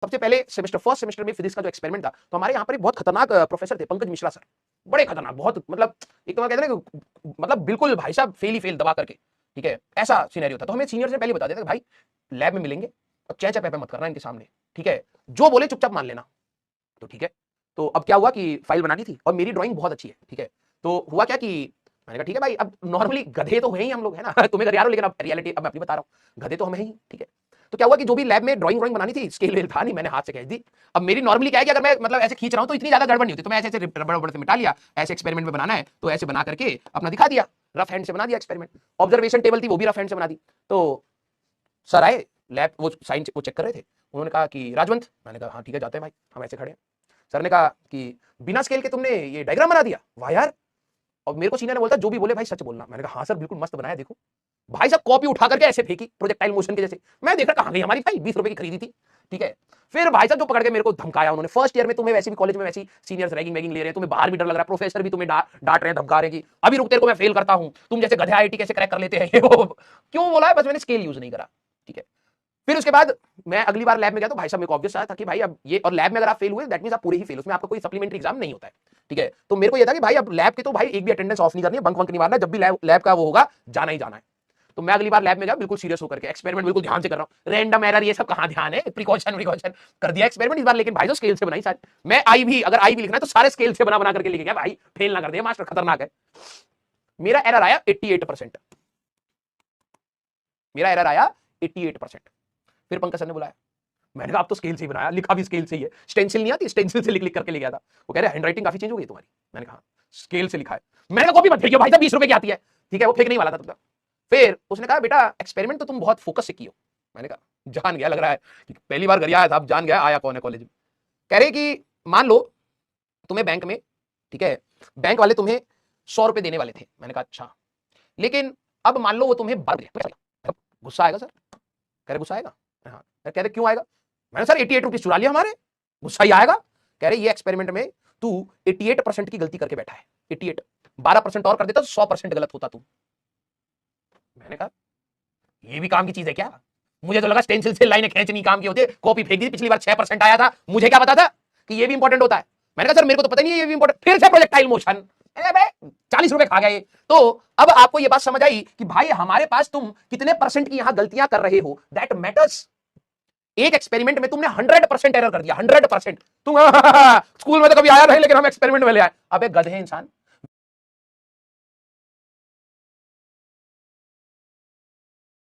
सबसे पहले semester first semester में फिजिक्स का जो एक्सपेरिमेंट था, तो हमारे यहाँ पर एक बहुत खतरनाक प्रोफेसर थे, पंकज मिश्रा सर। बड़े खतरनाक, बहुत मतलब एक तो मैं कहते हैं ना मतलब बिल्कुल भाई साहब फेल ही फेल दबा करके, ठीक है, ऐसा सिनेरियो था। तो हमें सीनियर से पहले बता देते भाई लैब में मिलेंगे और चै पे मत करना इनके सामने, ठीक है, जो बोले चुपचाप मान लेना। तो ठीक है, तो अब क्या हुआ कि फाइल बनानी थी और मेरी ड्राइंग बहुत अच्छी है, ठीक है। तो हुआ क्या कि मैंने कहा ठीक है भाई, अब नॉर्मली गधे तो हैं ही हम लोग, है ना तुम्हें घर यार हो, लेकिन अब रियलिटी अब मैं अपनी बता रहा हूँ, गधे तो हमें ही, ठीक है। तो क्या हुआ कि जो भी लैब में ड्राइंग बनानी थी, स्केल वेल था नहीं, मैंने हाथ से खींच दी। अब मेरी नॉर्मली क्या है कि अगर मैं मतलब ऐसे खींच रहा हूं तो इतनी ज्यादा गड़बड़ नहीं होती, तो मैं ऐसे रबड़ से मिटा लिया, ऐसे एक्सपेरिमेंट में बनाना है तो ऐसे बना करके अपना दिखा दिया, रफ हैंड से बना दिया एक्सपेरिमेंट। ऑब्जर्वेशन टेबल थी वो भी रफ हैंड से बना दी। तो सर आए लैब, वो साइन वो चेक कर रहे थे, उन्होंने कहा कि राजवंत, मैंने कहा हाँ ठीक है जाते हैं भाई, हम ऐसे खड़े हैं। सर ने कहा कि बिना स्केल के तुमने ये डायग्राम बना दिया, वाह यार। और मेरे को सीनियर ने बोलता जो भी बोले भाई सच बोलना। मैंने कहा हाँ सर बिल्कुल मस्त बनाया, देखो भाई साहब कॉपी उठा करके ऐसे फेंकी प्रोजेक्टाइल मोशन के जैसे। मैं देख रहा कहां गई हमारी फाइल, 20 रुपए की खरीदी थी, ठीक है। फिर भाई साहब जो पकड़ के मेरे को धमकाया उन्होंने, फर्स्ट ईयर में तुम्हें वैसे भी कॉलेज में वैसी सीनियर्स रैगिंग वैगिंग ले रहे हैं, तुम्हें बाहर भी डर लग रहा है, प्रोफेसर भी तुम्हें डांट रहे हैं, धमका रहे हैं कि अभी रुक तेरे को मैं फेल करता हूं, तुम जैसे गधे आईटी कैसे क्रैक कर लेते हैं ये वो। क्यों बोला है, बस मैंने स्केल यूज नहीं करा, ठीक है। फिर उसके बाद मैं अगली बार लैब में गया तो भाई साहब मेरे को ऑब्वियस आया था कि भाई अब ये, और लैब में अगर आप फेल हुए दैट मींस आप पूरे ही फेल, उसमें आपका कोई सप्लीमेंट्री एग्जाम नहीं होता है, ठीक है। तो मेरे को ये था कि भाई अब लैब के तो भाई एक भी अटेंडेंस ऑफ नहीं करनी है, बंक वंक नहीं मारना है, जब भी लैब का वो होगा जाना ही जाना है। तो मैं अगली बार लैब में गया बिल्कुल सीरियस होकर के, एक्सपेरिमेंट बिल्कुल ध्यान से कर रहा हूं, रैंडम एरर ये सब कहां ध्यान है, प्रिकॉशन कर दिया एक्सपेरिमेंट इस बार, लेकिन भाई जो स्केल से बनाई सारी। मैं आई भी अगर आई भी लिखना है तो सारे स्केल से बना करके लिखे गया भाई, फेल ना कर दिया मास्टर, खतरनाक है। मेरा एरर आया 88%, मेरा एरर आया 88%। फिर पंकज सर ने बुलाया, मैंने कहा आप तो स्केल से ही बनाया, लिखा भी स्केल से ही है, स्टेंसिल नहीं आती, स्टेंसिल से लिख लिख करके ले गया था। वो कह रहे हैंडराइटिंग काफी चेंज हो गई तुम्हारी। मैंने कहा स्केल से लिखा है। मैंने कहा कॉपी मत फेंकियो भाई साहब, 20 रुपए की आती है, ठीक है, वो फेंकने वाला था तुमका। फिर उसने कहा बेटा एक्सपेरिमेंट तो तुम बहुत फोकस से कियो। मैंने कहा जान गया लग रहा है कि पहली बार घर आया था, अब जान गया आया कौन है कॉलेज में। कह रहे कि मान लो तुम्हें बैंक में, ठीक है, बैंक वाले तुम्हें 100 रुपए देने वाले थे। मैंने कहा अच्छा, लेकिन अब मान लो वो तुम्हें गुस्सा आएगा सर? कह रहे गुस्सा आएगा? हाँ। कह रहे क्यों आएगा? मैंने सर 88 रुपीज चुरा लिया हमारे, गुस्सा ही आएगा। कह रहे ये एक्सपेरिमेंट में तू 88% की गलती करके बैठा है, 88, 12% और कर देता तो 100% गलत होता तू। मैंने कहा ये भी काम की चीज है क्या? मुझे तो लगा स्टेंसिल से लाइनें खींचनी काम की होती है, कॉपी फेंक दी, पिछली बार 6% आया था, मुझे क्या पता था कि ये भी इंपॉर्टेंट होता है। मैंने कहा सर मेरे को तो पता नहीं है ये भी इंपॉर्टेंट। फिर से प्रोजेक्टाइल मोशन, 40 रुपए खा गए। तो अब आपको ये बात समझ आई कि भाई हमारे पास तुम कितने परसेंट की यहां गलतियां कर रहे हो, दैट मैटर्स। एक एक्सपेरिमेंट में तुमने 100% एरर कर दिया, 100%। तुम स्कूल में तो कभी आया नहीं लेकिन हम एक्सपेरिमेंट में ले आए। अबे गधे इंसान,